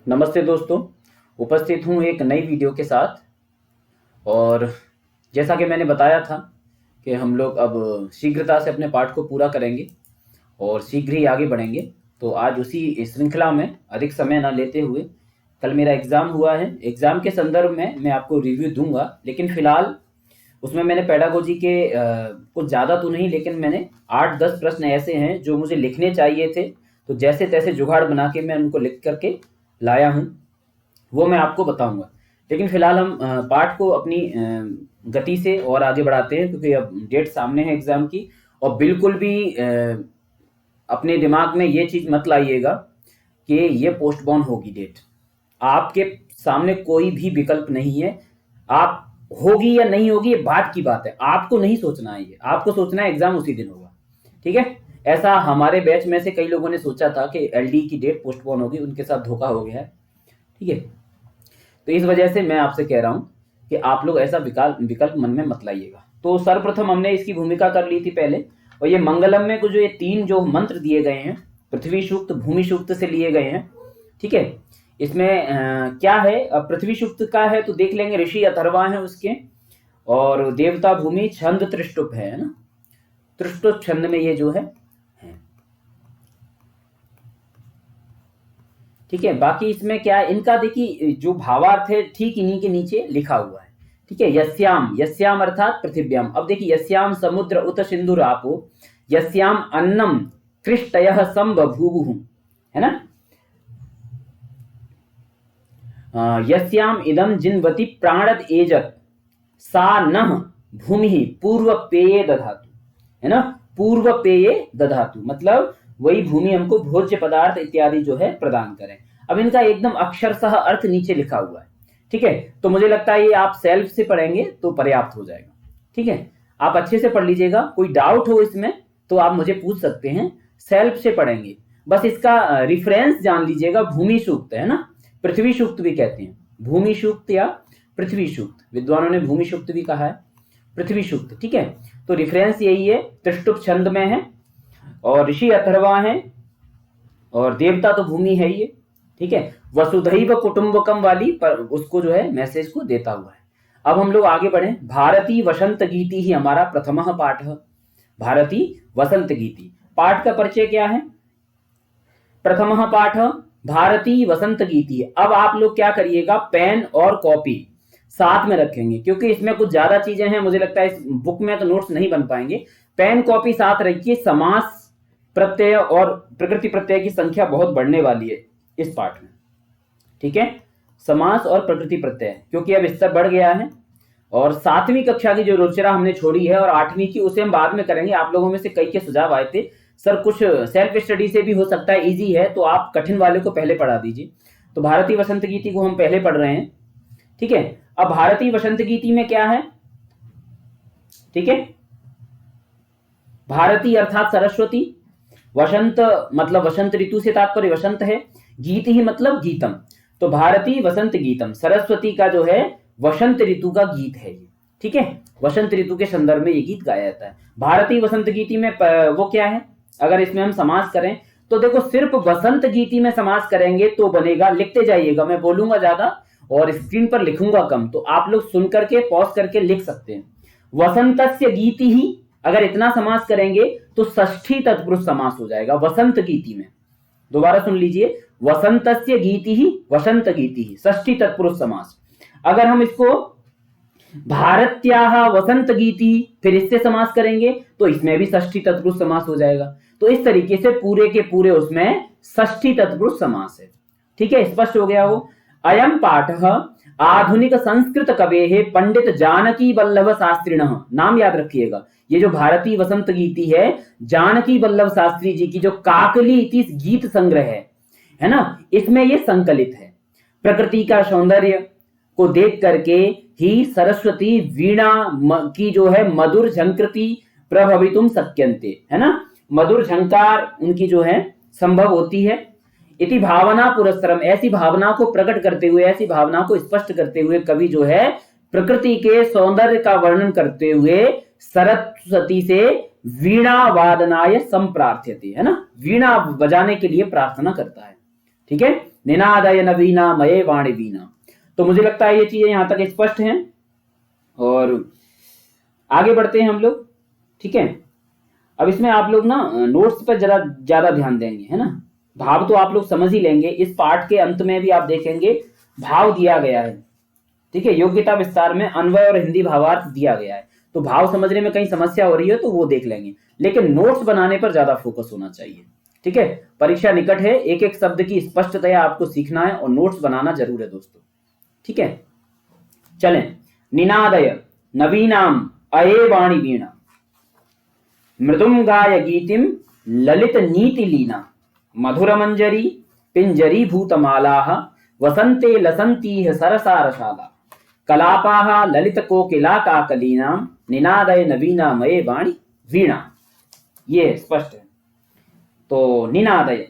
नमस्ते दोस्तों, उपस्थित हूँ एक नई वीडियो के साथ। और जैसा कि मैंने बताया था कि हम लोग अब शीघ्रता से अपने पाठ को पूरा करेंगे और शीघ्र ही आगे बढ़ेंगे। तो आज उसी श्रृंखला में अधिक समय ना लेते हुए, कल मेरा एग्ज़ाम हुआ है, एग्ज़ाम के संदर्भ में मैं आपको रिव्यू दूंगा, लेकिन फ़िलहाल उसमें मैंने पेडागोजी के कुछ ज़्यादा तो नहीं, लेकिन मैंने 8-10 प्रश्न ऐसे हैं जो मुझे लिखने चाहिए थे, तो जैसे तैसे जुगाड़ बना के मैं उनको लिख करके लाया हूँ, वो मैं आपको बताऊंगा। लेकिन फिलहाल हम पाठ को अपनी गति से और आगे बढ़ाते हैं, क्योंकि अब डेट सामने है एग्ज़ाम की। और बिल्कुल भी अपने दिमाग में ये चीज़ मत लाइएगा कि ये पोस्टपोन होगी डेट। आपके सामने कोई भी विकल्प नहीं है। आप होगी या नहीं होगी ये बात की बात है, आपको नहीं सोचना है, ये आपको सोचना है एग्जाम उसी दिन होगा। ठीक है, ऐसा हमारे बैच में से कई लोगों ने सोचा था कि एलडी की डेट पोस्टपोन होगी, उनके साथ धोखा हो गया है। ठीक है, तो इस वजह से मैं आपसे कह रहा हूं कि आप लोग ऐसा विकल्प मन में मत लाइएगा। तो सर्वप्रथम हमने इसकी भूमिका कर ली थी पहले, और ये मंगलम में कुछ जो ये 3 जो मंत्र दिए गए हैं, पृथ्वी सूक्त भूमि सूक्त से लिए गए हैं। ठीक है, इसमें क्या है, पृथ्वी सूक्त का है तो देख लेंगे, ऋषि अथर्वा है उसके, और देवता भूमि छंद त्रिष्टुप है ना, त्रिष्टुप छंद में ये जो है। ठीक है, बाकी इसमें क्या है इनका, देखिए जो भावार्थ है ठीक इन्हीं के नीचे लिखा हुआ है। ठीक है, यस्याम, यस्याम अर्थात पृथिव्याम। अब देखिए, यस्याम समुद्र उत सिंधुर आपो, यस्याम अन्नम कृष्टयः संबभूवुः, है ना। यस्याम इदम जिन्वति प्राणद एजत सा नः भूमि पूर्व पेये दधातु, है ना। पूर्व पेये दधातु मतलब वही भूमि हमको भोज्य पदार्थ इत्यादि जो है प्रदान करें। अब इनका एकदम अक्षरशः अर्थ नीचे लिखा हुआ है। ठीक है, तो मुझे लगता है ये आप सेल्फ से पढ़ेंगे तो पर्याप्त हो जाएगा। ठीक है, आप अच्छे से पढ़ लीजिएगा, कोई डाउट हो इसमें तो आप मुझे पूछ सकते हैं। सेल्फ से पढ़ेंगे, बस इसका रिफरेंस जान लीजिएगा। भूमि सूक्त है ना, पृथ्वी सूक्त भी कहते हैं, भूमि सूक्त या पृथ्वी सूक्त, विद्वानों ने भूमि सूक्त भी कहा है, पृथ्वी सूक्त। ठीक है, तो रिफरेंस यही है, त्रिष्टुप छंद में है, और ऋषि अथर्वा है, और देवता तो भूमि है ये। ठीक है, वसुधैव कुटुंबकम वाली पर उसको जो है मैसेज को देता हुआ है। अब हम लोग आगे बढ़े। भारती वसंत गीति ही हमारा प्रथम पाठ है। भारती वसंत गीति पाठ का परिचय क्या है, प्रथम पाठ भारती वसंत गीति। अब आप लोग क्या करिएगा, पेन और कॉपी साथ में रखेंगे, क्योंकि इसमें कुछ ज्यादा चीजें हैं, मुझे लगता है इस बुक में तो नोट्स नहीं बन पाएंगे। पेन कॉपी साथ रखिए, समास प्रत्यय और प्रकृति प्रत्यय की संख्या बहुत बढ़ने वाली है इस पाठ में। ठीक है, समास और प्रकृति प्रत्यय, क्योंकि अब स्तर बढ़ गया है। और 7वीं कक्षा की जो रुचिरा हमने छोड़ी है और 8वीं की, उसे हम बाद में करेंगे। आप लोगों में से कई के सुझाव आए थे, सर कुछ सेल्फ स्टडी से भी हो सकता है, इजी है तो आप कठिन वाले को पहले पढ़ा दीजिए। तो भारतीय वसंत गीति को हम पहले पढ़ रहे हैं। ठीक है, अब भारतीय वसंत गीति में क्या है, ठीक है, भारती अर्थात सरस्वती, वसंत मतलब वसंत ऋतु से तात्पर्य वसंत है, गीत ही मतलब गीतम, तो भारती वसंत गीतम, सरस्वती का जो है वसंत ऋतु का गीत है ये। ठीक है, वसंत ऋतु के संदर्भ में ये गीत गाया जाता है। भारतीय वसंत गीति में वो क्या है, अगर इसमें हम समास करें तो देखो, सिर्फ वसंत गीति में समास करेंगे तो बनेगा, लिखते जाइएगा, मैं बोलूंगा ज्यादा और स्क्रीन पर लिखूंगा कम, तो आप लोग सुन करके पॉज करके लिख सकते हैं। वसंतस्य गीति ही, अगर इतना समास करेंगे तो षष्ठी तत्पुरुष समास हो जाएगा वसंत गीति में। दोबारा सुन लीजिए, वसंतस्य गीति ही, वसंत गीति ही, षष्ठी तत्पुरुष समास। अगर हम इसको भारत्याः वसंत गीति फिर इससे समास करेंगे तो इसमें भी षष्ठी तत्पुरुष समास हो जाएगा। तो इस तरीके से पूरे के पूरे उसमें षष्ठी तत्पुरुष समास है। ठीक है, स्पष्ट हो गया हो। अयम पाठः आधुनिक संस्कृत कवेः पंडित जानकी वल्लभ शास्त्रिणः, नाम याद रखिएगा, ये जो भारतीय वसंत गीति है, जानकी वल्लभ शास्त्री जी की जो काकली इति गीत संग्रह है ना, इसमें ये संकलित है। प्रकृति का सौंदर्य को देख करके ही सरस्वती वीणा की जो है मधुर झंकृति प्रभवितुम शक्यन्ते, है ना, मधुर झंकार उनकी जो है संभव होती है। इति भावना पुरस्सरम, ऐसी भावना को प्रकट करते हुए, ऐसी भावना को स्पष्ट करते हुए कवि जो है प्रकृति के सौंदर्य का वर्णन करते हुए सरस्वती से वीणा वादनाय संप्रार्थ्यते, है ना, वीणा बजाने के लिए प्रार्थना करता है। ठीक है, निनादय नवीना मये वाणी वीणा। तो मुझे लगता है ये चीजें यहां तक स्पष्ट हैं और आगे बढ़ते हैं हम लोग। ठीक है, अब इसमें आप लोग ना नोट्स पर जरा ज्यादा ध्यान देंगे, है ना। भाव तो आप लोग समझ ही लेंगे, इस पाठ के अंत में भी आप देखेंगे भाव दिया गया है। ठीक है, योग्यता विस्तार में अन्वय और हिंदी भावार्थ दिया गया है, तो भाव समझने में कहीं समस्या हो रही है तो वो देख लेंगे, लेकिन नोट्स बनाने पर ज्यादा फोकस होना चाहिए। ठीक है, परीक्षा निकट है, एक एक शब्द की स्पष्टतया आपको सीखना है और नोट्स बनाना जरूर है दोस्तों। ठीक है, चलें। निनादय नवीनाम अये वाणी वीणा, मृदुम गाय गीतिम ललित नीति लीना, मधुर मंजरी पिंजरी भूतमालाः वसंते लसंतीह सरसारशाला, कलापाः ललित कोकिला काकलीनाम, निनादय नवीना मये वाणी वीणा। ये स्पष्ट है। तो निनादय,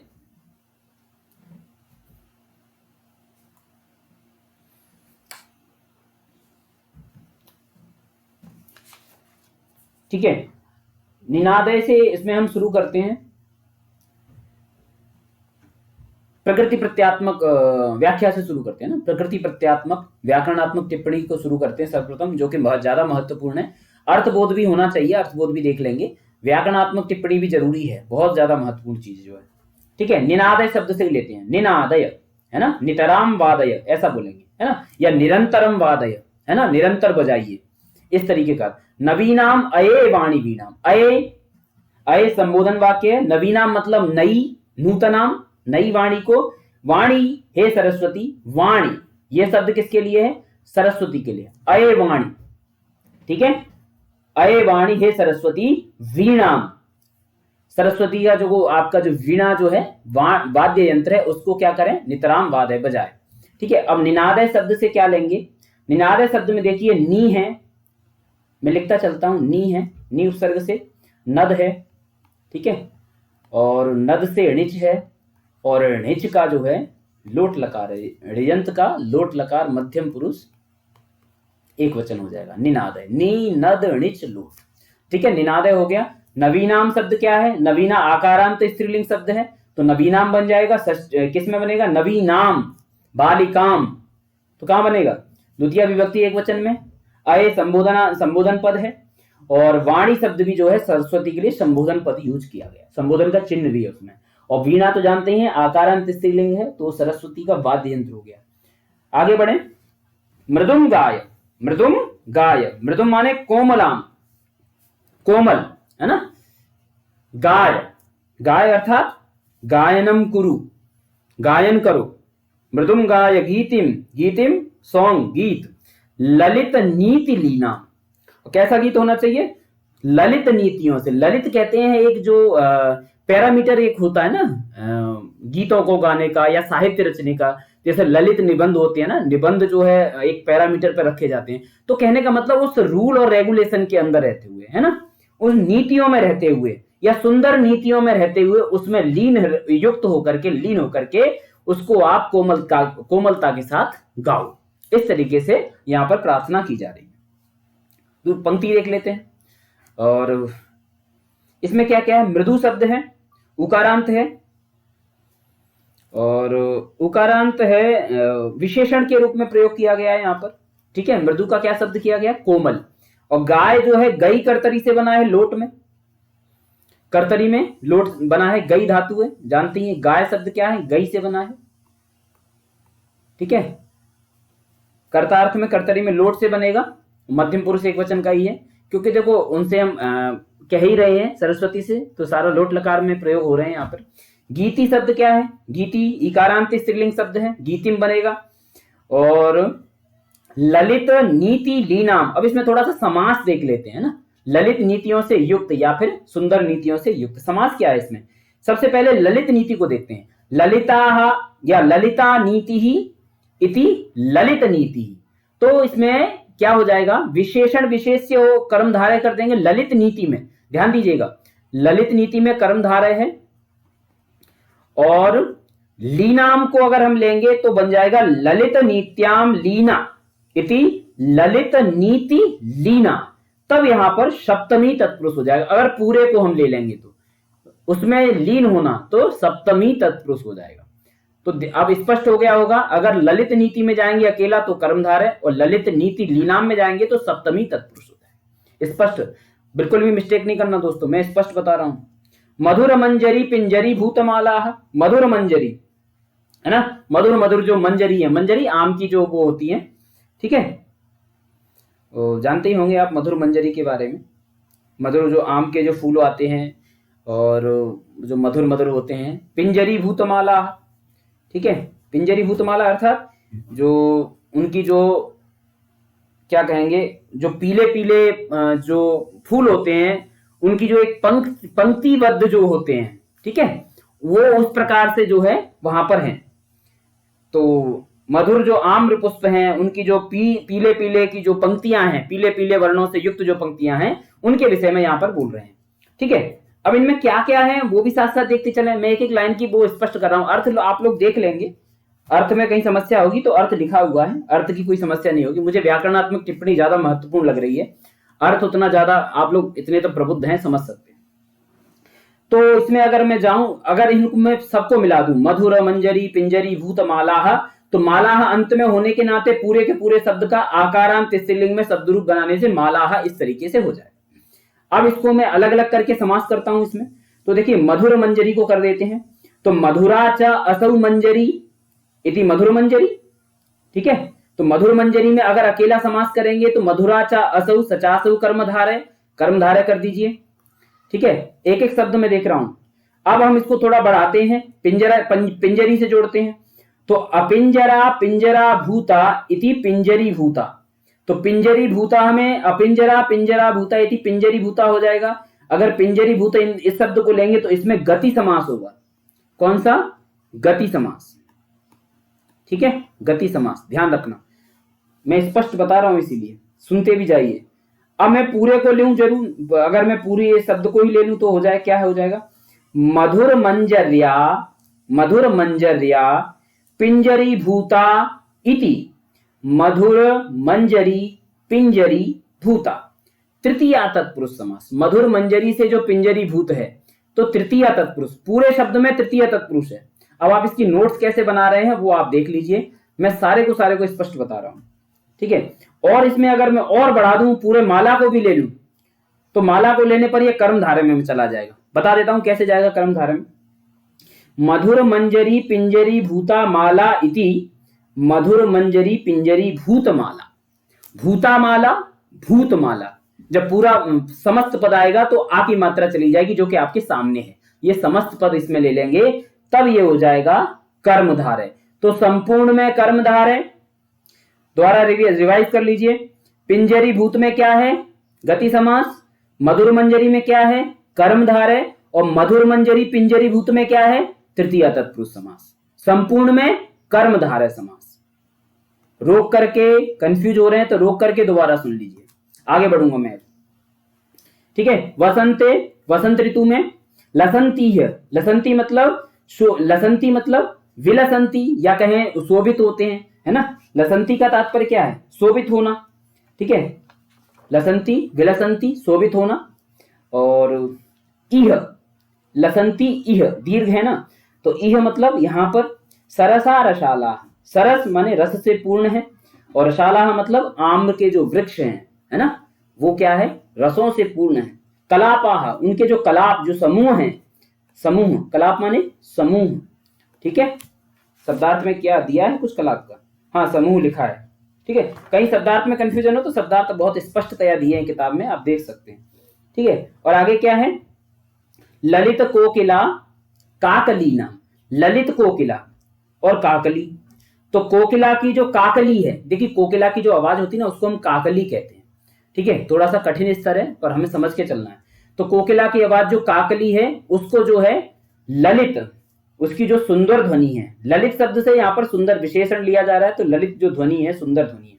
ठीक है, निनादय से इसमें हम शुरू करते हैं। प्रकृति प्रत्यात्मक व्याख्या से शुरू करते हैं ना, प्रकृति प्रत्यात्मक व्याकरणात्मक टिप्पणी को शुरू करते हैं सर्वप्रथम, जो कि बहुत ज्यादा महत्वपूर्ण है। अर्थबोध भी होना चाहिए, अर्थबोध भी देख लेंगे, व्याकरणात्मक टिप्पणी भी जरूरी है, बहुत ज्यादा महत्वपूर्ण चीज जो है। ठीक है, निनादय शब्द से लेते हैं, निनादय है ना, नितराम वादय ऐसा बोलेंगे, है ना, या निरंतरम वादय, है ना, निरंतर बजाइए, इस तरीके का। नवीनाम अये वाणी वीणाम, अये अये संबोधन वाक्य है, नवीनाम मतलब नई, नूतनाम नई वाणी को, वाणी हे सरस्वती, वाणी ये शब्द किसके लिए है, सरस्वती के लिए, अये वाणी। ठीक है, अये वाणी हे सरस्वती वीणाम, सरस्वती का जो आपका जो वीणा जो है वाद्य यंत्र है उसको क्या करें, नितराम वादय बजाए। ठीक है, अब निनादय शब्द से क्या लेंगे, निनादय शब्द में देखिए नी है, मैं लिखता चलता हूं, नी है, नी उपसर्ग से, नद है, ठीक है, और नद से णिच है, और णिच का जो है लोट लकार है, ऋयंत का लोट लकार मध्यम पुरुष एक वचन हो जाएगा, निनादय, नी नद णिच लोट। ठीक है, निनादय हो गया। नवीनाम शब्द क्या है, नवीना आकारांत स्त्रीलिंग शब्द है, तो नवीनाम बन जाएगा, किस में बनेगा, नवीनाम बालिकाम, तो कहां बनेगा, द्वितीय विभक्ति एक वचन में। अय संबोधन पद है, और वाणी शब्द भी जो है सरस्वती के लिए संबोधन पद यूज किया गया, संबोधन का चिन्ह भी है उसमें। और वीणा तो जानते हैं आकारांत स्त्रीलिंग है, तो सरस्वती का वाद्य यंत्र हो गया। आगे बढ़े, मृदुम गाय, मृदुम गाय, मृदुम माने कोमलाम, कोमल, है ना, गाय, गाय अर्थात गायनम कुरु, गायन करो, मृदुम गाय गीतिम, गीतिम सॉन्ग गीत, ललित नीति लीना, कैसा गीत होना चाहिए, ललित नीतियों से। ललित कहते हैं एक जो पैरामीटर एक होता है ना गीतों को गाने का या साहित्य रचने का, जैसे ललित निबंध होते हैं ना, निबंध जो है एक पैरामीटर पर रखे जाते हैं, तो कहने का मतलब उस रूल और रेगुलेशन के अंदर रहते हुए, है ना, उस नीतियों में रहते हुए या सुंदर नीतियों में रहते हुए उसमें लीन युक्त होकर के, लीन होकर के उसको आप कोमलता के साथ गाओ, इस तरीके से यहां पर प्रार्थना की जा रही है। तो पंक्ति देख लेते हैं, और इसमें क्या क्या है, मृदु शब्द है, उकारांत है, और उकारांत है विशेषण के रूप में प्रयोग किया गया है यहां पर। ठीक है, मृदु का क्या शब्द किया गया, कोमल, और गाय जो है गई कर्तरी से बना है, लोट में, कर्तरी में लोट बना है, गई धातु है, जानती हैं गाय शब्द क्या है, गई से बना है। ठीक है, कर्तार्थ में कर्तरी में लोट से बनेगा, मध्यम पुरुष एक वचन का ही है, क्योंकि देखो उनसे हम कह ही रहे हैं सरस्वती से, तो सारा लोट लकार में प्रयोग हो रहे हैं यहाँ पर। गीति शब्द क्या है, गीति इकारांत स्त्रीलिंग शब्द है, गीतिम बनेगा। और ललित नीति लीनाम, अब इसमें थोड़ा सा समास देख लेते हैं ना, ललित नीतियों से युक्त या फिर सुंदर नीतियों से युक्त, समास क्या है इसमें, सबसे पहले ललित नीति को देखते हैं, ललिता या ललिता नीति ही इति ललित नीति, तो इसमें क्या हो जाएगा, विशेषण विशेष से वो कर्मधारय कर देंगे ललित नीति में, ध्यान दीजिएगा, ललित नीति में कर्मधारय है, और लीनाम को अगर हम लेंगे तो बन जाएगा ललित नीत्याम लीना इति ललित नीति लीना, तब यहां पर सप्तमी तत्पुरुष हो जाएगा। अगर पूरे को हम ले लेंगे तो उसमें लीन होना, तो सप्तमी तत्पुरुष हो जाएगा। तो अब स्पष्ट हो गया होगा, अगर ललित नीति में जाएंगे अकेला तो कर्मधारय, और ललित नीति लीलाम में जाएंगे तो सप्तमी तत्पुरुष होता है। स्पष्ट, बिल्कुल भी मिस्टेक नहीं करना दोस्तों, मैं स्पष्ट बता रहा हूं। मधुर मंजरी पिंजरी भूतमाला, मधुर मंजरी है ना, मधुर मधुर जो मंजरी है, मंजरी आम की जो वो होती है, ठीक है, जानते ही होंगे आप मधुर मंजरी के बारे में। मधुर जो आम के जो फूल आते हैं और जो मधुर मधुर होते हैं। पिंजरी भूतमाला, ठीक है, पिंजरी भूतमाला अर्थात जो उनकी जो क्या कहेंगे, जो पीले पीले जो फूल होते हैं, उनकी जो एक पंक्तिबद्ध जो होते हैं, ठीक है, वो उस प्रकार से जो है वहां पर हैं। तो मधुर जो आम्र पुष्प हैं, उनकी जो पीले पीले की जो पंक्तियां हैं, पीले पीले वर्णों से युक्त जो पंक्तियां हैं, उनके विषय में यहाँ पर बोल रहे हैं, ठीक है। अब इनमें क्या क्या है वो भी साथ साथ देखते चले, मैं एक एक लाइन की वो स्पष्ट कर रहा हूं, अर्थ आप लोग देख लेंगे, अर्थ में कहीं समस्या होगी तो अर्थ लिखा हुआ है, अर्थ की कोई समस्या नहीं होगी। मुझे व्याकरणात्मक टिप्पणी ज्यादा महत्वपूर्ण लग रही है, अर्थ उतना ज्यादा आप लोग इतने तो प्रबुद्ध हैं, समझ सकते हैं। तो इसमें अगर मैं जाऊं, अगर इनको मैं सबको मिला दूं, मधुर मंजरी पिंजरी भूतमाला, तो माला अंत में होने के नाते पूरे के पूरे शब्द का आकारांत स्त्रीलिंग में शब्द रूप बनाने से माला इस तरीके से हो जाए। अब इसको मैं अलग अलग करके समास करता हूं इसमें, तो देखिए मधुर मंजरी को कर देते हैं, तो मधुरा च असौ मंजरी इति मधुर मंजरी, ठीक है। तो मधुर मंजरी में अगर अकेला समास करेंगे तो मधुरा च असौ सचासौ कर्मधारय, कर्मधारय कर दीजिए, ठीक है। एक एक शब्द में देख रहा हूं। अब हम इसको थोड़ा बढ़ाते हैं, पिंजरी से जोड़ते हैं, तो अपिंजरा पिंजरा भूता इति पिंजरी भूता, तो पिंजरी भूता हमें अपिंजरा पिंजरा भूता इति पिंजरी भूता हो जाएगा। अगर पिंजरी भूता इस शब्द को लेंगे तो इसमें गति समास होगा। कौन सा? गति समास, ठीक है, गति समास, ध्यान रखना, मैं स्पष्ट बता रहा हूं इसीलिए सुनते भी जाइए। अब मैं पूरे को लूं जरूर, अगर मैं पूरे शब्द को ही ले लूं तो हो जाए, क्या हो जाएगा, मधुर मंजर्या, मधुर मंजर्या पिंजरी भूता इति मधुर मंजरी पिंजरी भूता, तृतीया तत्पुरुष समास। मधुर मंजरी से जो पिंजरी भूत है तो तृतीया तत्पुरुष, पूरे शब्द में तृतीया तत्पुरुष है। अब आप इसकी नोट्स कैसे बना रहे हैं वो आप देख लीजिए, मैं सारे को स्पष्ट बता रहा हूं, ठीक है। और इसमें अगर मैं और बढ़ा दूं, पूरे माला को भी ले लूं, तो माला को लेने पर यह कर्मधारय में चला जाएगा। बता देता हूं कैसे जाएगा कर्मधारय में। मधुर मंजरी पिंजरी भूता माला इति मधुर मंजरी पिंजरी भूतमाला, भूतामाला भूतमाला, जब पूरा समस्त पद आएगा तो आ की मात्रा चली जाएगी जो कि आपके सामने है, ये समस्त पद इसमें ले लेंगे तब ये हो जाएगा कर्मधारय। तो संपूर्ण में कर्मधारय, द्वारा रिवाइज कर लीजिए, पिंजरी भूत में क्या है, गति समास, मधुर मंजरी में क्या है, कर्मधारय, और मधुर मंजरी पिंजरी भूत में क्या है, तृतीया तत्पुरुष समास, संपूर्ण में कर्मधारय समास। रोक करके कंफ्यूज हो रहे हैं तो रोक करके दोबारा सुन लीजिए, आगे बढ़ूंगा मैं, ठीक है। वसंते, वसंत ऋतु में, लसंती है, लसंती मतलब लसंती मतलब विलसंती या कहें शोभित होते हैं, है ना। लसंती का तात्पर्य क्या है, शोभित होना, ठीक है, लसंती विलसंती शोभित होना। और इह, लसंती इह दीर्घ है ना, तो इह मतलब यहां पर सरसा रसाला, सरस माने रस से पूर्ण है, और रसाला मतलब आम्र के जो वृक्ष हैं, है ना, वो क्या है, रसों से पूर्ण है। कलापाह, उनके जो कलाप जो समूह हैं, समूह, कलाप माने समूह, ठीक है। शब्दार्थ में क्या दिया है कुछ कलाप का, हाँ समूह लिखा है, ठीक है। कहीं शब्दार्थ में कंफ्यूजन हो तो शब्दार्थ बहुत स्पष्टतया दिए हैं किताब में, आप देख सकते हैं, ठीक है। और आगे क्या है, ललित कोकिला काकली नाम, ललित कोकिला और काकली, तो कोकिला की जो काकली है, देखिए कोकिला की जो आवाज होती है ना उसको हम काकली कहते हैं, ठीक है, थोड़ा सा कठिन स्तर है पर हमें समझ के चलना है। तो कोकिला की आवाज जो काकली है उसको जो है ललित, उसकी जो सुंदर ध्वनि है, ललित शब्द से यहाँ पर सुंदर विशेषण लिया जा रहा है, तो ललित जो ध्वनि है सुंदर ध्वनि है,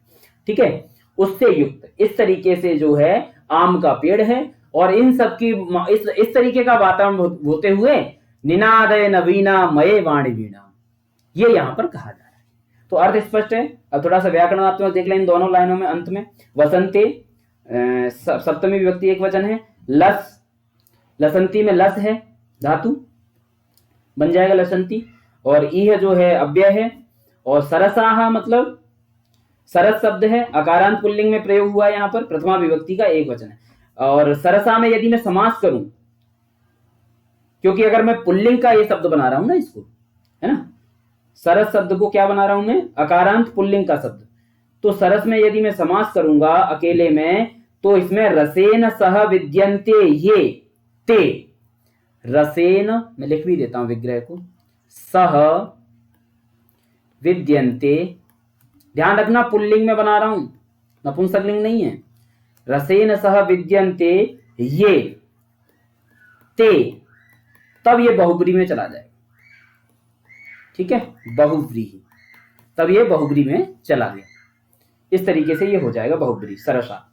ठीक है, उससे युक्त इस तरीके से जो है आम का पेड़ है। और इन सब की इस तरीके का वातावरण होते हुए निनादय नवीना मये वाणी वीणा, ये यहां पर कहा जा रहा है। तो अर्थ स्पष्ट है। अब थोड़ा सा व्याकरणात्मक देख लें इन दोनों लाइनों में। अंत में वसंते सप्तमी विभक्ति एक वचन है, लस, लसंती में लस है धातु, बन जाएगा लसंती। और इह जो है अव्यय है, और सरसाह मतलब सरस शब्द है, अकारांत पुल्लिंग में प्रयोग हुआ है, यहाँ पर प्रथमा विभक्ति का एक वचन है। और सरसा में यदि मैं समास करूं, क्योंकि अगर मैं पुल्लिंग का ये शब्द बना रहा हूं ना इसको, है ना, सरस शब्द को क्या बना रहा हूं मैं, अकारांत पुल्लिंग का शब्द, तो सरस में यदि मैं समास करूंगा अकेले में, तो इसमें रसेन सह विद्यन्ते ये ते, रसेन मैं लिख भी देता हूं विग्रह को, सह विद्यन्ते, ध्यान रखना पुल्लिंग में बना रहा हूं, नपुंसकलिंग नहीं है, रसेन सह विद्यन्ते ये ते, तब ये बहुब्री में चला जाएगा, ठीक है, बहुब्रीही, तब ये बहुब्री में चला गया, इस तरीके से ये हो जाएगा बहुब्री सरसा।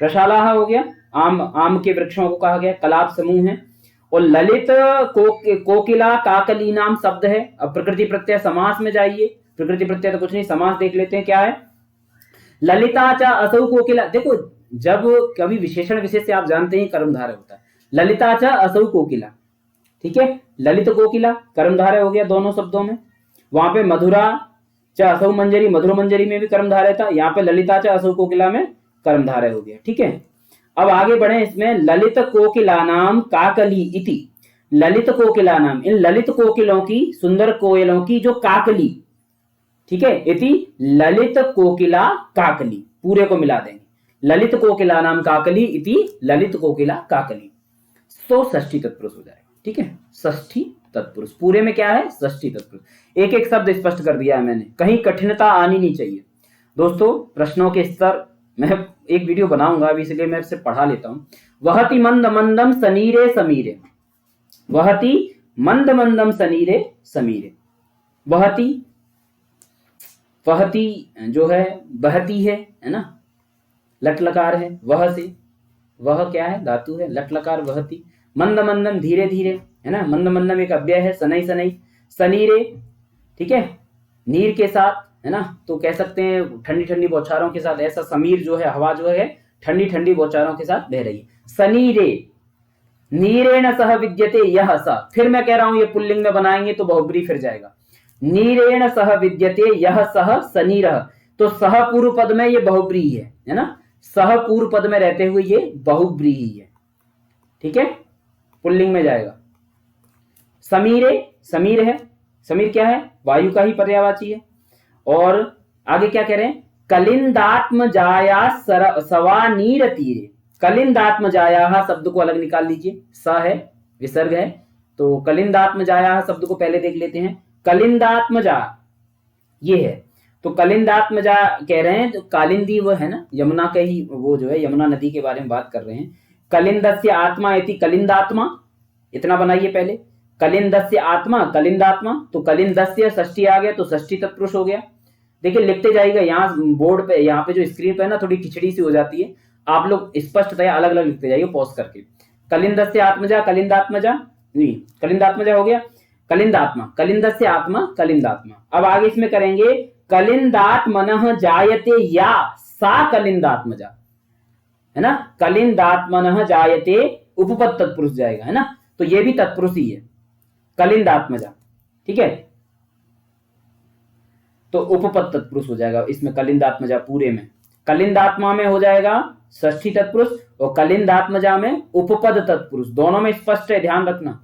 रसालाहा हो गया, आम के वृक्षों को कहा गया, कलाप समूह है। और ललित कोकिला काकली नाम शब्द है। अब प्रकृति प्रत्यय समास में जाइए, प्रकृति प्रत्यय तो कुछ नहीं, समास देख लेते हैं क्या है। ललिता च असौ कोकिला, देखो जब कभी विशेषण विशेष से आप जानते हैं कर्मधारय होता है, ललिता च असौ कोकिला, ठीक है, ललित कोकिला कर्मधारय हो गया दोनों शब्दों में। वहां पे मधुरा च असौ मंजरी, मधुर मंजरी में भी कर्मधारय था, यहाँ पे ललिता च असौ कोकिला में कर्मधारय हो गया, ठीक है। अब आगे बढ़े, इसमें ललित कोकिला नाम काकली इति, ललित कोकिला नाम, इन ललित कोकिलों की, सुंदर कोयलों की जो काकली, ठीक है, इति ललित कोकिला काकली, पूरे को मिला देंगे, ललित कोकिला नाम काकली इति ललित कोकिला काकली, तो षष्ठी तत्पुरुष हो जाएगा, ठीक है, षष्ठी तत्पुरुष, पूरे में क्या है, षष्ठी तत्पुरुष। एक एक शब्द स्पष्ट कर दिया है मैंने, कहीं कठिनता आनी नहीं चाहिए दोस्तों। प्रश्नों के स्तर मैं एक वीडियो बनाऊंगा अभी, इसलिए मैं इसे पढ़ा लेता हूं। वहति मंद मंदम सनीरे समीरे, वहति मंद मंदम सनीरे समीरे, वहति, वहति जो है बहती है ना, लट लकार है, वह से, वह क्या है, धातु है, लट लकार वहति, मंद मंदम धीरे धीरे, है ना, मंद मंदम एक अव्यय है, सनई सनई, सनीरे, ठीक है, नीर के साथ, है ना, तो कह सकते हैं ठंडी ठंडी बौछारों के साथ, ऐसा समीर जो है, हवा जो है ठंडी ठंडी बौछारों के साथ बह रही है। सनीरे, नीरेण सह विद्यते यह स, फिर मैं कह रहा हूं ये पुल्लिंग में बनाएंगे तो बहुब्री फिर जाएगा, नीरेण सह विद्यते यह सह सनीरह, तो सह पूर्व पद में ये बहुब्री है ना, सह पूर्व पद में रहते हुए ये बहुब्री ही है, ठीक है, पुल्लिंग में जाएगा। समीरे, समीर है, समीर क्या है, वायु का ही पर्यायवाची है। और आगे क्या कह रहे हैं, कलिंदात्म जाया सवानीर तीरे, कलिंदात्म जाया शब्द को अलग निकाल लीजिए, स है, विसर्ग है, तो कलिंदात्म जाया शब्द को पहले देख लेते हैं। कलिंदात्म जा ये है, तो कलिंदात्म जा कह रहे हैं, तो कालिंदी वो है ना, यमुना के ही, वो जो है यमुना नदी के बारे में बात कर रहे हैं। कलिंदस्य आत्मा इति कलिंदात्मा, इतना बनाइए पहले, कलिंदस्य आत्मा, कलिंदात्मा, तो कलिंदस्य षष्ठी आ गया, तो षष्ठी तत्पुरुष हो गया। देखिए लिखते जाइएगा, यहाँ बोर्ड पे, यहाँ पे जो स्क्रीन पे है ना, थोड़ी खिचड़ी सी हो जाती है, आप लोग स्पष्टतया अलग अलग लिखते जाइए पॉज करके। कलिंदस्य आत्मजा, कलिंदात्मजा नहीं, कलिंदात्मजा हो गया, कलिंदात्मा, कलिंदस्य आत्मा, कलिंदात्मा। अब आगे इसमें करेंगे, कलिंदात्मनः जायते या सा कलिंदात्मजा, है ना, कलिंदात्मनः जायते उपपद तत्पुरुष जाएगा, है ना, तो ये भी तत्पुरुष ही है, कलिंदात्मजा, ठीक है, तो उपपद तत्पुरुष हो जाएगा इसमें, कलिंदात्मजा पूरे में, कलिंदात्मा में हो जाएगा षष्ठी तत्पुरुष, और कलिंदात्मजा में उपपद तत्पुरुष, दोनों में स्पष्ट है, ध्यान रखना,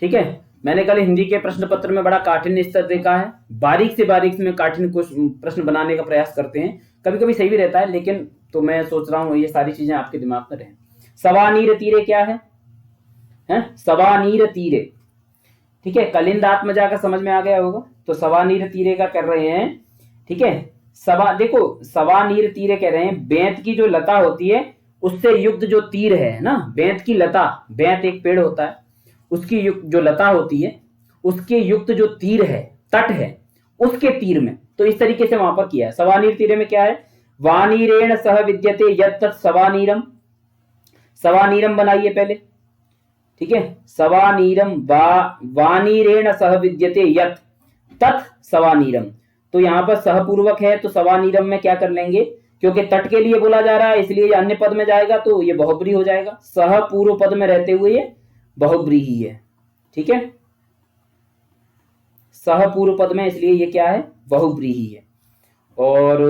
ठीक है। मैंने कल हिंदी के प्रश्न पत्र में बड़ा काठिन्य स्तर देखा है, बारीक से बारीक में काठिन्य कुछ प्रश्न बनाने का प्रयास करते हैं, कभी कभी सही भी रहता है, लेकिन तो मैं सोच रहा हूं ये सारी चीजें आपके दिमाग में रहें। सवानीर तीरे क्या है, सवानीर तीरे, ठीक है, कलिंदात्मजा का समझ में आ गया होगा, तो सवानीर तीरे का कर रहे हैं, ठीक है। सवा, देखो सवानीर तीरे कह रहे हैं, बेंत की जो लता होती है उससे युक्त जो तीर है ना, बेंत की लता, बेंत एक पेड़ होता है, उसकी युक्त जो लता होती है, उसके युक्त जो तीर है, तट है, उसके तीर में, तो इस तरीके से वहां पर किया है। सवानीर तीरे में क्या है, वानीरेण सह विद्यते यत् सवानीरम, सवानीरम बनाइए पहले, ठीक है, सवानीरम, वानीरेण सह विद्यते यत् तत् सवानीरम, तो यहां पर सहपूर्वक है, तो सवानीरम में क्या कर लेंगे, क्योंकि तट के लिए बोला जा रहा है इसलिए ये अन्य पद में जाएगा, तो ये बहुब्री हो जाएगा, सह पूर्व पद में रहते हुए ये बहुब्री ही है, ठीक है, सह पूर्व पद में, इसलिए ये क्या है, बहुव्रीहि है। और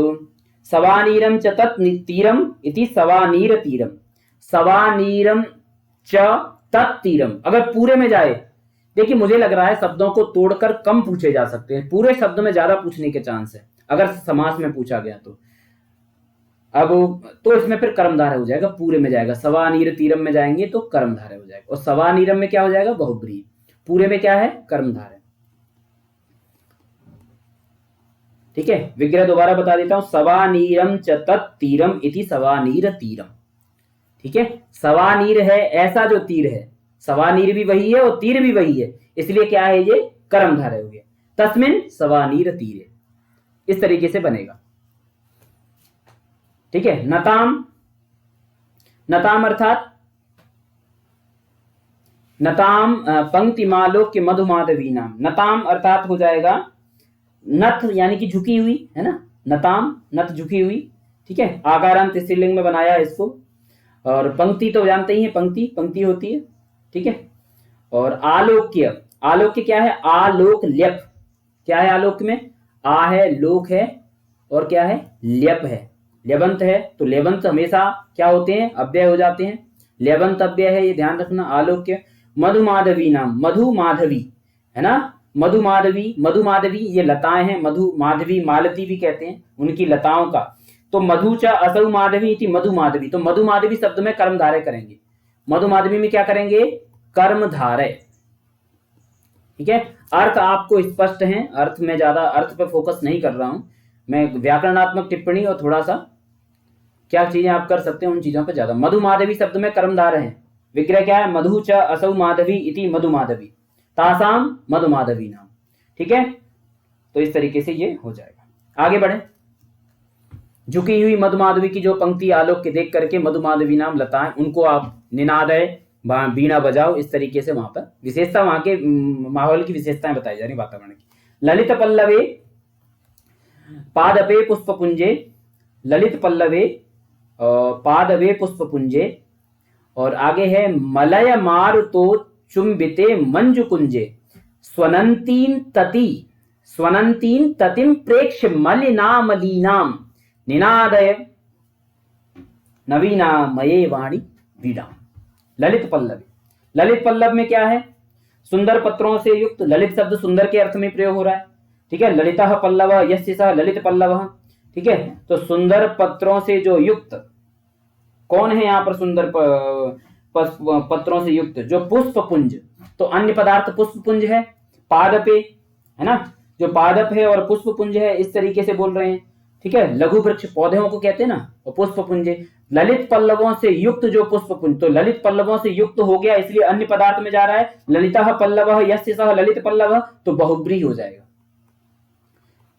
सवानीरम च तत् तीरम इति सवानीर तीरम, सवानीरम च तत् तीरम। अगर पूरे में जाए, देखिए मुझे लग रहा है शब्दों को तोड़कर कम पूछे जा सकते हैं, पूरे शब्द में ज्यादा पूछने के चांस है अगर समास में पूछा गया तो। अब तो इसमें फिर कर्मधारय हो जाएगा, पूरे में जाएगा, सवानीर तीरम में जाएंगे तो कर्मधारय हो जाएगा, और सवानीरम में क्या हो जाएगा, बहुव्रीहि। पूरे में क्या है, कर्मधारय। ठीक है, विग्रह दोबारा बता देता हूं, सवानीरम च तत् तीरम इति सवानीर तीरम। ठीक है, सवानीर है ऐसा जो तीर है, सवानीर भी वही है और तीर भी वही है, इसलिए क्या है, ये कर्मधारय हो गया, तस्मिन सवानीर तीरे, इस तरीके से बनेगा। ठीक है, नताम, नताम अर्थात नताम पंक्तिमालोक्य मधुमाधवी नाम, नताम अर्थात हो जाएगा नथ यानी कि झुकी हुई, है ना, नताम नथ झुकी हुई। ठीक है, आकारांत स्त्रीलिंग में बनाया इसको। और पंक्ति तो जानते ही हैं, पंक्ति पंक्ति होती है। ठीक है, और आलोक्य, आलोक्य क्या है, आलोक ल्यप, क्या है आलोक्य में, आ है, लोक है, और क्या है, ल्यप है, ल्यबंत है, तो ल्यबंत हमेशा क्या होते हैं, अव्यय हो जाते हैं, ल्यबंत अव्यय है, ये ध्यान रखना। आलोक्य मधुमाधवी नाम, मधु माधवी है ना, मधु माधवी, मधु माधवी ये लताएं हैं, मधु माधवी मालती भी कहते हैं उनकी लताओं का। तो मधु च असौ माधवी इति मधु माधवी, तो मधु माधवी शब्द में कर्मधारय करेंगे, मधु माधवी में क्या करेंगे, कर्मधारय। ठीक है, अर्थ आपको स्पष्ट है, अर्थ में ज्यादा अर्थ पे फोकस नहीं कर रहा हूं मैं, व्याकरणात्मक टिप्पणी और थोड़ा सा क्या चीजें आप कर सकते हैं उन चीजों पे ज्यादा। मधु माधवी शब्द में कर्मधारय है, विग्रह क्या है, मधु च असौ माधवी इति मधु माधवी तासाम मधु माधवी नाम। ठीक है, तो इस तरीके से ये हो जाएगा। आगे बढ़े, झुकी हुई मधु माधवी की जो पंक्ति आलोक के देख करके मधु माधवी नाम लताएं, उनको आप निनादय बीणा बजाओ, इस तरीके से वहां पर विशेषता, वहां के माहौल की विशेषताएं बताई जा रही, वातावरण की। ललित पल्लवे पादपे पुष्पपुंजे, ललित पल्लवे पादवे पुष्पपुंजे, और आगे है मलय मारुतो चुंबिते मंजु कुंजे, स्वनंतीन तति, स्वनंतीन ततिम प्रेक्ष मलिनामलीनाम निनादय नवीनामये वाणी वीणा। ललित पल्लव, ललित पल्लव में क्या है, सुंदर पत्रों से युक्त, ललित शब्द सुंदर के अर्थ में प्रयोग हो रहा है। ठीक है, ललितः पल्लव यस्य सः ललित पल्लव। ठीक है, तो सुंदर पत्रों से जो युक्त, कौन है यहाँ पर सुंदर पत्रों से युक्त, जो पुष्प पुंज, तो अन्य पदार्थ पुष्प पुंज है, पादपे है ना, जो पादप है और पुष्प पुंज है, इस तरीके से बोल रहे हैं। ठीक है, लघु वृक्ष पौधों को कहते हैं ना, और पुष्प पुंज, ललित पल्लवों से युक्त जो पुष्प पुंज, तो ललित पल्लवों से युक्त हो गया, इसलिए अन्य पदार्थ में जा रहा है, ललितः पल्लव यस्य सः ललित पल्लव, तो बहुब्रीहि हो जाएगा।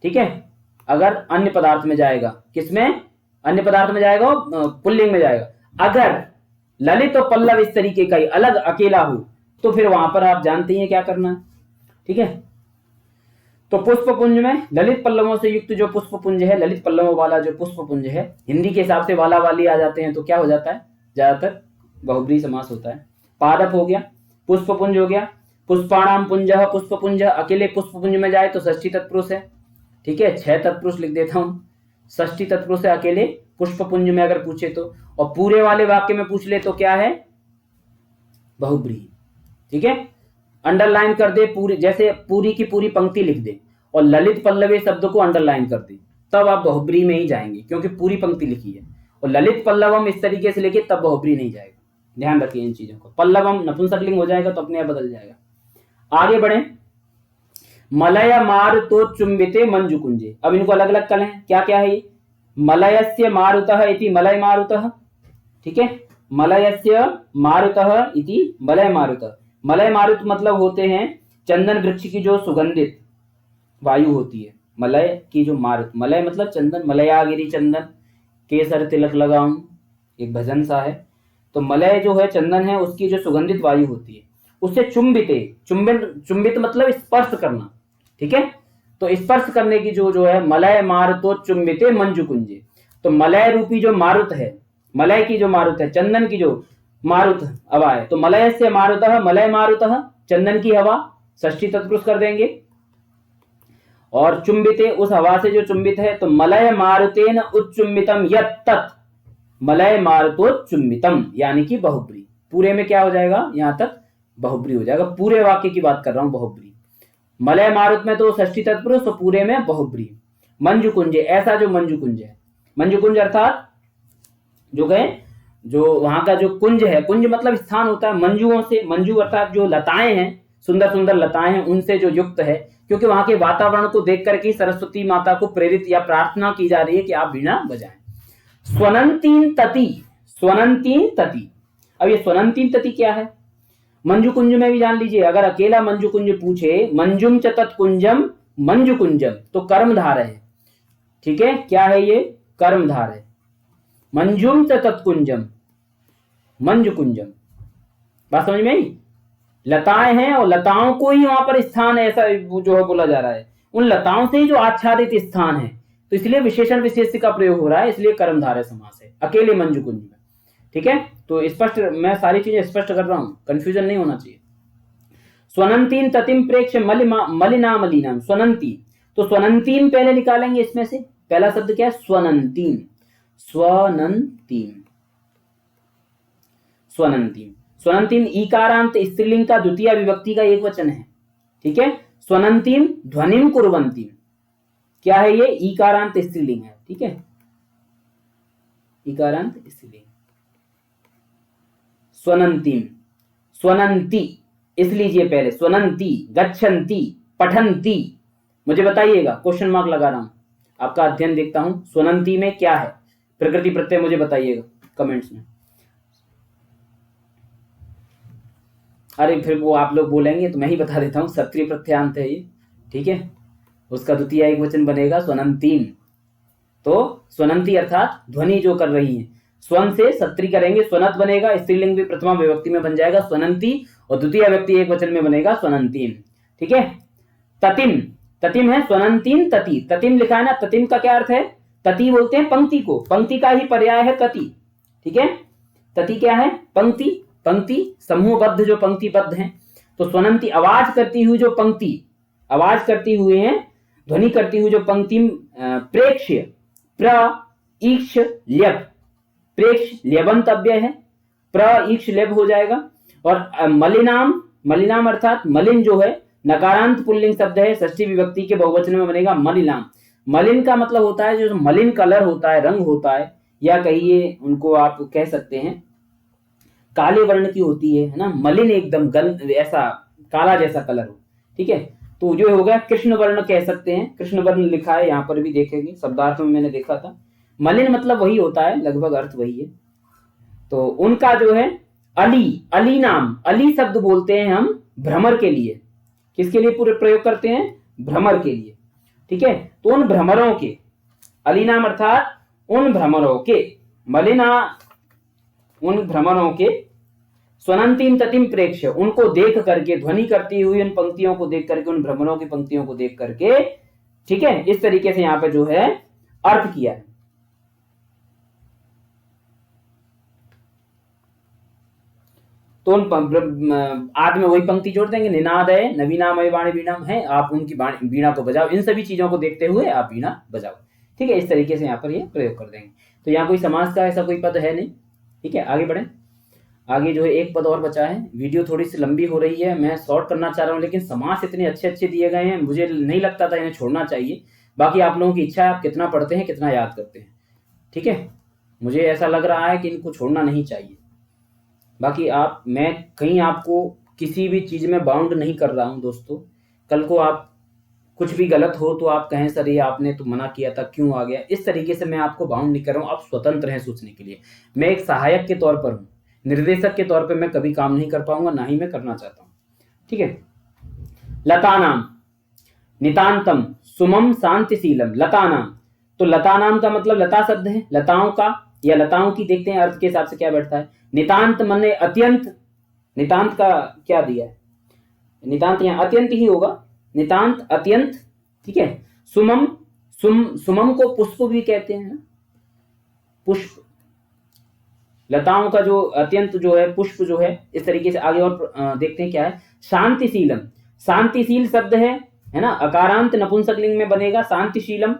ठीक है, अगर अन्य पदार्थ में जाएगा, किसमें, अन्य पदार्थ में जाएगा, पुल्लिंग में जाएगा। अगर ललित और पल्लव इस तरीके का ही अलग अकेला हो, तो फिर वहां पर आप जानते हैं क्या करना है। ठीक है, तो पुष्पपुंज में ललित पल्लवों से युक्त जो पुष्पपुंज है, ललित पल्लवों वाला जो पुष्पपुंज है, हिंदी के हिसाब से वाला वाली आ जाते हैं, तो क्या हो जाता है, ज्यादातर बहुब्रीहि समास होता है। पादप हो गया, पुष्पपुंज हो गया, पुष्पाणाम पुंजः पुष्पपुंज, अकेले पुष्पपुंज में जाए तो षष्ठी तत्पुरुष है। ठीक है, 6 तत्पुरुष लिख देता हूं, षष्ठी तत्पुरुष है अकेले पुष्पपुंज में अगर पूछे तो, और पूरे वाले वाक्य में पूछ ले तो क्या है, बहुब्रीहि। ठीक है, अंडरलाइन कर दे पूरी, जैसे पूरी की पूरी पंक्ति लिख दे और ललित पल्लवे शब्द को अंडरलाइन कर दे, तब आप बहुब्रीहि में ही जाएंगे, क्योंकि पूरी पंक्ति लिखी है। और ललित पल्लवम इस तरीके से लेके तब बहुब्रीहि नहीं जाएगा, ध्यान रखिए इन चीजों को। पल्लवम नपुंसकलिंग हो जाएगा तो अपने आप बदल जाएगा। आगे बढ़े, मलय मारुतो चुंबिते मंजु कुंजे, अब इनको अलग अलग करें, क्या क्या है ये, मलयस्य मारुतः इति मलय मारुतः। ठीक है, मलयस्य मारुतः इति मलय मारुतः, मलय मारुत मतलब होते हैं चंदन वृक्ष की जो सुगंधित वायु होती है, मलय की जो मारुत, मलय मतलब चंदन, मलयागिरी चंदन केसर तिलक लगाऊं, एक भजन सा है, तो मलय जो है चंदन है, उसकी जो सुगंधित वायु होती है, उससे चुंबिते, चुंबित मतलब स्पर्श करना। ठीक है, तो स्पर्श करने की जो है, मलय मारुतो चुंबिते मंजु कुंजे, तो मलय रूपी जो मारुत है, मलय की जो मारुत है, चंदन की जो मारुत अब आए, तो मलय से मारुतः, मलय मारुतः चंदन की हवा, षष्ठी तत्पुरुष कर देंगे। और चुंबिते, उस हवा से जो चुंबित है, तो मलय मारुतेन उच्चुम्बितम यत्तत्, मलय मारुतोच्चुम्बितम यानी कि बहुब्री। पूरे में क्या हो जाएगा, यहां तक बहुब्री हो जाएगा। पूरे वाक्य की बात कर रहा हूं, बहुब्री। मलय मारुत में तो षष्ठी तत्पुरुष, तो पूरे में बहुब्री। मंजुकुंज, ऐसा जो मंजुकुंज है, मंजुकुंज अर्थात जो गए, जो वहां का जो कुंज है, कुंज मतलब स्थान होता है मंजुओं से, मंजू अर्थात जो लताएं हैं, सुंदर सुंदर लताएं हैं, उनसे जो युक्त है, क्योंकि वहां के वातावरण को देख करके सरस्वती माता को प्रेरित या प्रार्थना की जा रही है कि आप वीणा बजाएं। स्वनंतीन तति, स्वनंतीन तति। अब ये स्वनंतीन तति क्या है, मंजुकुंज में भी जान लीजिए। अगर अकेला मंजुकुंज पूछे, मंजुम च तत्कुंजम मंजुकुंजम, तो कर्मधार है। ठीक है, क्या है ये, कर्मधार है। मंजुम च तत्कुंजम मंजुकुंजम, बात समझ में आई। लताएं हैं और लताओं को ही वहां पर स्थान है, ऐसा जो है बोला जा रहा है, उन लताओं से ही जो आच्छादित स्थान है, तो इसलिए विशेषण विशेष का प्रयोग हो रहा है, इसलिए कर्मधारय समास है अकेले मंजुकुंज में। ठीक है, तो स्पष्ट, मैं सारी चीजें स्पष्ट कर रहा हूं, कंफ्यूजन नहीं होना चाहिए। स्वनंतीन ततिम प्रेक्ष मलिना मलिनम, स्वनंती, तो स्वनंतीन पहले निकालेंगे इसमें से। पहला शब्द क्या है, स्वनंतीन, स्वनंतीन, स्वनंतीन। स्वनंतीन ईकारांत स्त्रीलिंग का द्वितीय विभक्ति का एक वचन है। ठीक है, स्वनंतीन ध्वनिम कुर्वंतीम, क्या है ये, ईकारांत स्त्रीलिंग है। ठीक है, ईकारांत स्त्रीलिंग। स्वनंतीम, स्वनंती, इस लीजिए पहले, स्वनंती, गच्छन्ति, पठन्ति। मुझे बताइएगा, क्वेश्चन मार्क लगा रहा हूं, आपका अध्ययन देखता हूं, स्वनंती में क्या है, प्रकृति प्रत्यय मुझे बताइएगा कमेंट्स में। अरे फिर वो आप लोग बोलेंगे तो मैं ही बता देता हूं, सत्क्रिय प्रत्यांत है ये। ठीक है, उसका द्वितीय एक वचन बनेगा स्वनंतीम। तो स्वनंती अर्थात ध्वनि जो कर रही है, स्वन से सत्री करेंगे, स्वनत बनेगा, स्त्रीलिंग भी प्रथमा विभक्ति में बन जाएगा स्वनंती, और द्वितीय व्यक्ति एक वचन में बनेगा स्वनंतीम। ठीक है, ततिम, ततिम है स्वनंतीन तति, ततिम लिखा है ना, ततिम का क्या अर्थ है, तति बोलते हैं पंक्ति को, पंक्ति का ही पर्याय है तति। ठीक है, तति क्या है, पंक्ति, पंक्ति समूहबद्ध जो पंक्तिबद्ध हैं। तो स्वनंती आवाज करती हुई जो पंक्ति, आवाज करती हुई है, ध्वनि करती हुई जो पंक्ति, प्रेक्ष्य, प्र ईक्ष ल्यप, प्रेक्ष ल्यबंतव्य है, प्र ईक्ष ल्यब हो जाएगा। और मलिनाम, मलिनाम अर्थात मलिन जो है, नकारांत पुल्लिंग शब्द है, षष्ठी विभक्ति के बहुवचन में बनेगा मलिनाम। मलिन का मतलब होता है जो मलिन कलर होता है, रंग होता है, या कहिए उनको आप कह सकते हैं काले वर्ण की होती है ना, मलिन एकदम गंध, ऐसा काला जैसा कलर हो। ठीक है, तो जो हो गया कृष्ण वर्ण कह सकते हैं, कृष्ण वर्ण लिखा है यहाँ पर भी देखेंगे, शब्दार्थ में मैंने देखा था, मलिन मतलब वही होता है, लगभग अर्थ वही है। तो उनका जो है अली, अली नाम, अली शब्द बोलते हैं हम भ्रमर के लिए, किसके लिए पूरे प्रयोग करते हैं, भ्रमर के लिए। ठीक है, तो उन भ्रमरों के, अली नाम अर्थात उन भ्रमरों के, मलिना उन भ्रमरों के, स्वनंतीम ततिम प्रेक्ष्य, उनको देख करके, ध्वनि करती हुई उन पंक्तियों को देख करके, उन भ्रमरों की पंक्तियों को देख करके। ठीक है, इस तरीके से यहां पर जो है अर्थ किया है। तो उन आद में वही पंक्ति जोड़ देंगे, निनाद है नवीनामय वाणी वीणाम है, आप उनकी वीणा को बजाओ, इन सभी चीजों को देखते हुए आप वीणा बजाओ। ठीक है, इस तरीके से यहाँ पर ये प्रयोग कर देंगे। तो यहाँ कोई समास का ऐसा कोई पद है नहीं। ठीक है, आगे बढ़े। आगे जो है एक पद और बचा है, वीडियो थोड़ी सी लंबी हो रही है, मैं शॉर्ट करना चाह रहा हूँ, लेकिन समास इतने अच्छे अच्छे दिए गए हैं, मुझे नहीं लगता था इन्हें छोड़ना चाहिए। बाकी आप लोगों की इच्छा है, आप कितना पढ़ते हैं, कितना याद करते हैं। ठीक है, मुझे ऐसा लग रहा है कि इनको छोड़ना नहीं चाहिए। बाकी आप, मैं कहीं आपको किसी भी चीज में बाउंड नहीं कर रहा हूं दोस्तों। कल को आप कुछ भी गलत हो तो आप कहें सर ये आपने तो मना किया था, क्यों आ गया, इस तरीके से मैं आपको बाउंड नहीं कर रहा हूं। आप स्वतंत्र हैं सोचने के लिए, मैं एक सहायक के तौर पर हूं, निर्देशक के तौर पर मैं कभी काम नहीं कर पाऊंगा, ना ही मैं करना चाहता हूं। ठीक है, लतानाम नितांतम सुमम शांतिशीलम, लतानाम, तो लतानाम का मतलब लता शब्द है, लताओं का या लताओं की, देखते हैं अर्थ के हिसाब से क्या बैठता है। नितांत माने अत्यंत, नितांत का क्या दिया है, नितांत यहाँ अत्यंत ही होगा, नितांत अत्यंत। ठीक है, सुमम, सुमम को पुष्प भी कहते हैं, पुष्प, लताओं का जो अत्यंत जो है पुष्प जो है, इस तरीके से आगे और देखते हैं क्या है। शांतिशीलम, शांतिशील शब्द है ना, अकारांत नपुंसकलिंग में बनेगा शांतिशीलम,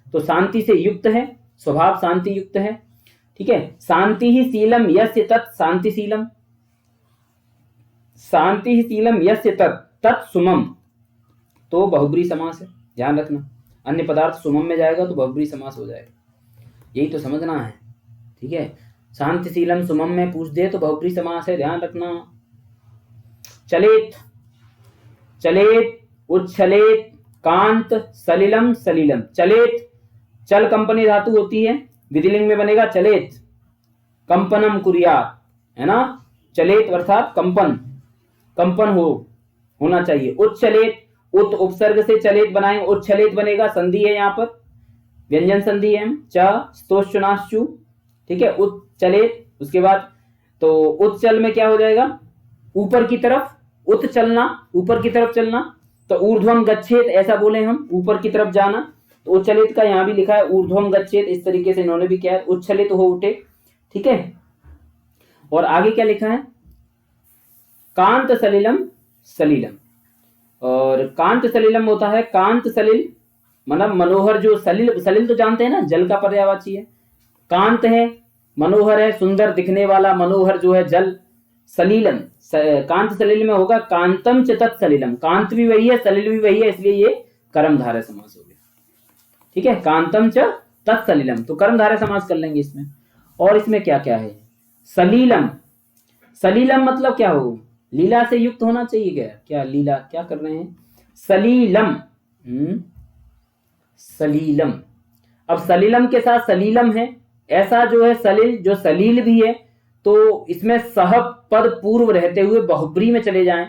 तो शांति से युक्त है, स्वभाव शांति युक्त है, ठीक है। शांति ही शीलम यस्य तत् शांतिशीलम, शांति ही शीलम यस्य तत् तत् सुमम, तो बहुब्री समास है, ध्यान रखना। अन्य पदार्थ सुमम में जाएगा तो बहुब्री समास हो जाएगा, यही तो समझना है, ठीक है। शांतिशीलम सुमम में पूछ दे तो बहुब्री समास है, ध्यान रखना। चलेत, चलेत, उच्छलेत, कांत, सलिलम, सलीलम। चलेत, चल कंपनी धातु होती है, विधिलिंग में बनेगा चलेत, कंपनम कुर्यात, है ना। चलेत अर्थात कंपन, कंपन होना चाहिए। उच्छलेत, उत उपसर्ग से चलेत बनाएंगे, उच्छलेत बनेगा, संधि है यहाँ पर, व्यंजन संधि है, च स्तोश्चुनाश्चु, ठीक है। उच्चलेत, उसके बाद तो उच्चल में क्या हो जाएगा, ऊपर की तरफ, उत चलना, ऊपर की तरफ चलना, तो ऊर्ध्वम गच्छेत ऐसा बोले हम, ऊपर की तरफ जाना, तो उच्चलित का यहाँ भी लिखा है ऊर्ध्वम गच्छेत, इस तरीके से इन्होंने भी किया है, उच्छलित हो उठे, ठीक है। और आगे क्या लिखा है, कांत सलिलम सलीलम, और कांत सलिलम होता है, कांत सलिल मतलब मनोहर, जो सलिल, सलिल तो जानते हैं ना, जल का पर्यायवाची है, कांत है मनोहर है, सुंदर दिखने वाला, मनोहर जो है जल, सलीलम, कांत सलिल में होगा कांतम च तत्सलिलम, कांत भी वही है, सलिल भी वही है, इसलिए ये कर्मधारय समास हो गया, ठीक है। कांतम च तत्सलिलम, तो कर्मधारय समास कर लेंगे इसमें। और इसमें क्या क्या है, सलीलम, सलीलम मतलब क्या हो, लीला से युक्त होना चाहिए, क्या क्या लीला क्या कर रहे हैं, सलीलम, सलीलम। अब सलीलम के साथ सलीलम है, ऐसा जो है सलिल जो सलील भी है, तो इसमें सह पद पूर्व रहते हुए बहुब्री में चले जाएं,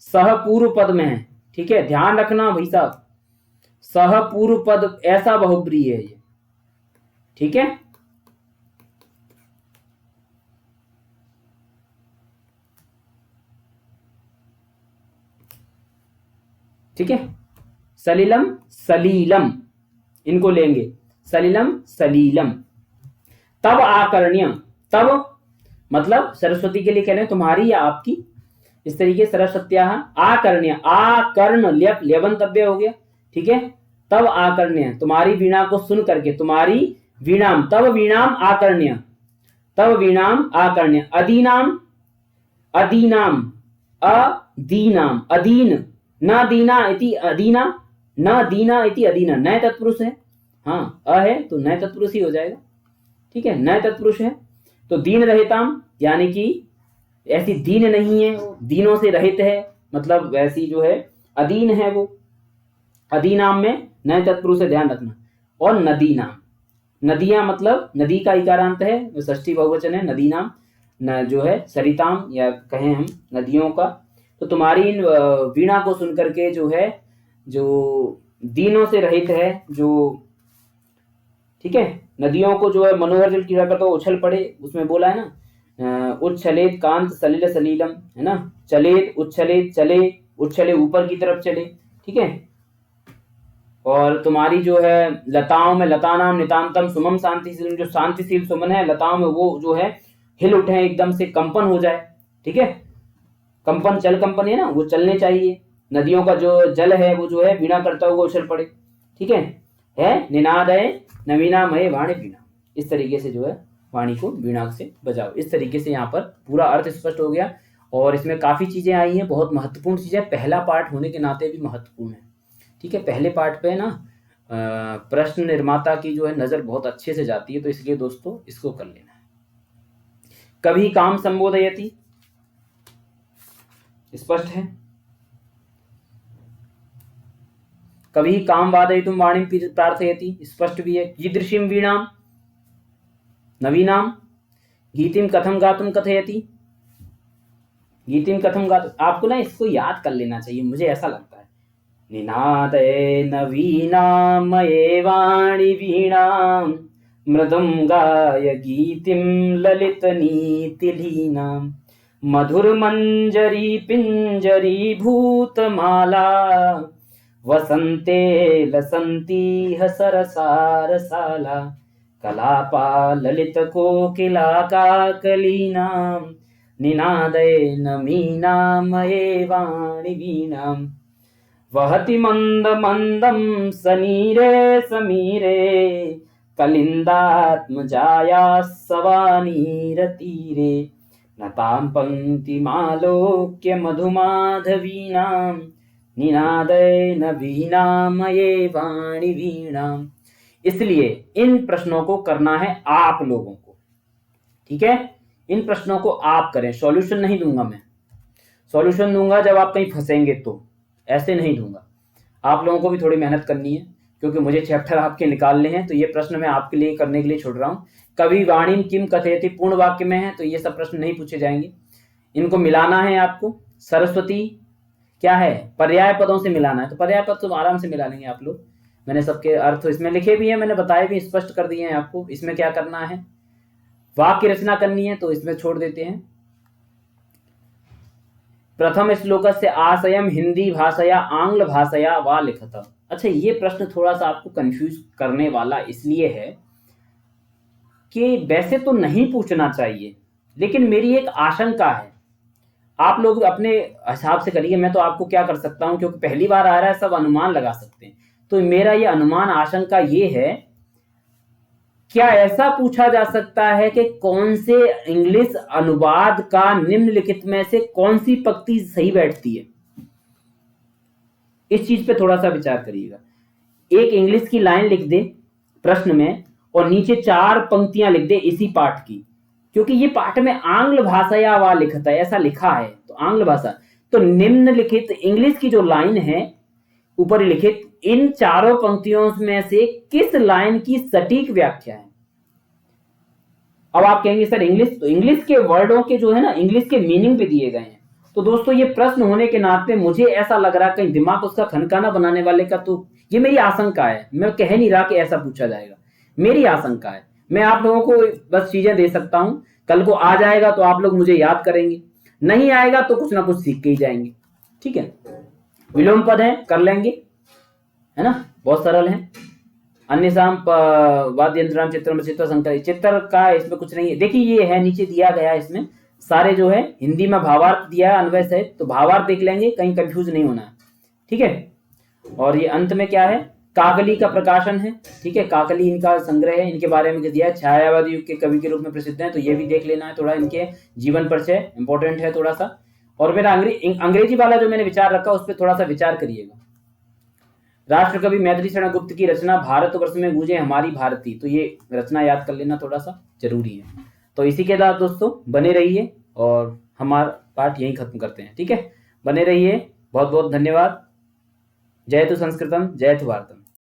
सह पूर्व पद में है, ठीक है, ध्यान रखना भाई साहब, सह पूर्व पद ऐसा बहुब्री है ये, ठीक है। ठीक है, सलिलम सलीलम, इनको लेंगे, सलिलम सलीलम। तब आकर्ण्य, तब मतलब सरस्वती के लिए कह रहे हैं तुम्हारी या आपकी, इस तरीके सरस्वत्या आकर्ण्य, आकर्ण ल्यप लेबंतव्य हो गया, ठीक है। तब आकर्ण्य, तुम्हारी वीणा को सुन करके, तुम्हारी वीणाम, तब वीणाम आकर्ण्य, तब वीणाम आकर्ण्य, अदीनाम, अदीनाम, अदीनाम, अदीन, न दीना इति अदीना, न दीना इति अदीना, नए तत्पुरुष है, हाँ अ है तो नए तत्पुरुष ही हो जाएगा, ठीक है, नए तत्पुरुष है। तो दीन रहिताम, यानी कि ऐसी दीन नहीं है, दीनों से रहित है, मतलब वैसी जो है अदीन है वो, अदीनाम में नए तत्पुरुष है, ध्यान रखना। और नदी नाम, नदियां मतलब नदी का इकारांत है, षष्ठी बहुवचन है, नदी नाम, न जो है सरिताम या कहें हम नदियों का। तो तुम्हारी इन वीणा को सुनकर के जो है, जो दीनों से रहित है, जो ठीक है, नदियों को जो है मनोहर जल क्रीड़ा करता उछल पड़े, उसमें बोला है ना, उच्छलेत कांत सलिल सलीलम, है ना, चलेत उच्छलेत, चले उच्छले ऊपर की तरफ चले, ठीक है। और तुम्हारी जो है लताओं में, लता नाम नितांतम सुमम शांतिशील, जो शांतिशील सुमन है लताओं में, वो जो है हिल उठे, एकदम से कंपन हो जाए, ठीक है। कंपन चल कंपन है ना, वो चलने चाहिए, नदियों का जो जल है वो जो है वीणा करता हुआ उछल पड़े, ठीक है निनादय नवीनामय वाणी वीणा, इस तरीके से जो है वाणी को वीणा से बजाओ, इस तरीके से यहाँ पर पूरा अर्थ स्पष्ट हो गया। और इसमें काफी चीजें आई हैं, बहुत महत्वपूर्ण चीजें, पहला पार्ट होने के नाते भी महत्वपूर्ण है, ठीक है। पहले पार्ट पे ना प्रश्न निर्माता की जो है नजर बहुत अच्छे से जाती है, तो इसलिए दोस्तों इसको कर लेना है। कभी काम संबोधयति, स्पष्ट है, कभी काम वादयितुम वाणीम प्रार्थयति, स्पष्ट भी है। कीदृशीम वीणाम नवीनाम, गीतिम कथम गातुम कथयति, गीतिम कथम गातुम, आपको ना इसको याद कर लेना चाहिए, मुझे ऐसा लगता है। निनादे नवीनामये वाणी वीणाम, मृदुंगाय गीतिम ललित नीतिलीनाम, मधुर मंजरी पिंजरी भूतमाला, वसंते लसंती सरसारसाला, कलापा ललित कोकिलाकाकलीनां निनादेन मीनामये वाणि वीणाम् वहति मंद मंदम समीरे समीरे कलिंदात्मजाया सवानीरतीरे नतां पंक्तिमालोक्य मधुमाधवीनां निनादेन वीणामये वाणि वीणाम्। इसलिए इन प्रश्नों को करना है आप लोगों को, ठीक है। इन प्रश्नों को आप करें, सॉल्यूशन नहीं दूंगा मैं। सॉल्यूशन दूंगा जब आप कहीं फंसेंगे तो, ऐसे नहीं दूंगा। आप लोगों को भी थोड़ी मेहनत करनी है क्योंकि मुझे चैप्टर आपके निकालने हैं, तो ये प्रश्न मैं आपके लिए करने के लिए छोड़ रहा हूँ। कभी वाणीम किम कथयति पूर्ण वाक्य में है तो ये सब प्रश्न नहीं पूछे जाएंगे, इनको मिलाना है आपको। सरस्वती क्या है, पर्याय पदों से मिलाना है, तो पर्याय पद तो आराम से मिला लेंगे आप लोग। मैंने सबके अर्थ इसमें लिखे भी हैं, मैंने बताए भी, स्पष्ट कर दिए हैं आपको। इसमें क्या करना है, वाक्य रचना करनी है तो इसमें छोड़ देते हैं। प्रथम श्लोकस्य आशयम हिंदी भाषया आंग्ल भाषया वा लिखत। अच्छा, ये प्रश्न थोड़ा सा आपको कंफ्यूज करने वाला इसलिए है कि वैसे तो नहीं पूछना चाहिए, लेकिन मेरी एक आशंका है। आप लोग अपने हिसाब से करिए, मैं तो आपको क्या कर सकता हूं, क्योंकि पहली बार आ रहा है, सब अनुमान लगा सकते हैं। तो मेरा ये अनुमान, आशंका ये है, क्या ऐसा पूछा जा सकता है कि कौन से इंग्लिश अनुवाद का निम्नलिखित में से कौन सी पंक्ति सही बैठती है? इस चीज पे थोड़ा सा विचार करिएगा। एक इंग्लिश की लाइन लिख दे प्रश्न में और नीचे 4 पंक्तियां लिख दे इसी पाठ की, क्योंकि ये पाठ में आंग्ल भाषा या वा लिखता है, ऐसा लिखा है, तो आंग्ल भाषा। तो निम्नलिखित इंग्लिश की जो लाइन है ऊपर लिखित, इन 4 पंक्तियों में से किस लाइन की सटीक व्याख्या है? अब आप कहेंगे सर इंग्लिश, तो इंग्लिश के वर्डों के जो है ना, इंग्लिश के मीनिंग भी दिए गए हैं। तो दोस्तों ये प्रश्न होने के नाते मुझे ऐसा लग रहा है कहीं दिमाग उसका खनकाना बनाने वाले का, तो ये मेरी आशंका है। मैं कह नहीं रहा कि ऐसा पूछा जाएगा, मेरी आशंका है। मैं आप लोगों को बस चीजें दे सकता हूं, कल को आ जाएगा तो आप लोग मुझे याद करेंगे, नहीं आएगा तो कुछ ना कुछ सीख के ही जाएंगे, ठीक है। विलोम पद है, कर लेंगे, है ना, बहुत सरल है। अन्य शाम वाद्य यंत्राम चित्र चित्र संकर, चित्र का इसमें कुछ नहीं है। देखिए ये है, नीचे दिया गया है, इसमें सारे जो है हिंदी में भावार्थ दिया है, अन्वय सहित, तो भावार्थ देख लेंगे, कहीं कंफ्यूज नहीं होना है, ठीक है। और ये अंत में क्या है, काकली का प्रकाशन है, ठीक है। काकली इनका संग्रह है, इनके बारे में दिया है, छायावादी युग के कवि के रूप में प्रसिद्ध है, तो ये भी देख लेना है थोड़ा, इनके जीवन परिचय इंपॉर्टेंट है थोड़ा सा। और मेरा अंग्रेजी वाला जो मैंने विचार रखा उस पर थोड़ा सा विचार करिएगा। राष्ट्रकवि मैथिली शरण गुप्त की रचना भारतवर्ष में गूंजे हमारी भारती, तो ये रचना याद कर लेना थोड़ा सा जरूरी है। तो इसी के साथ दोस्तों बने रहिए और हमारा पाठ यहीं खत्म करते हैं, ठीक है। बने रहिए, बहुत बहुत धन्यवाद। जयतु संस्कृतम, जयतु भारतम।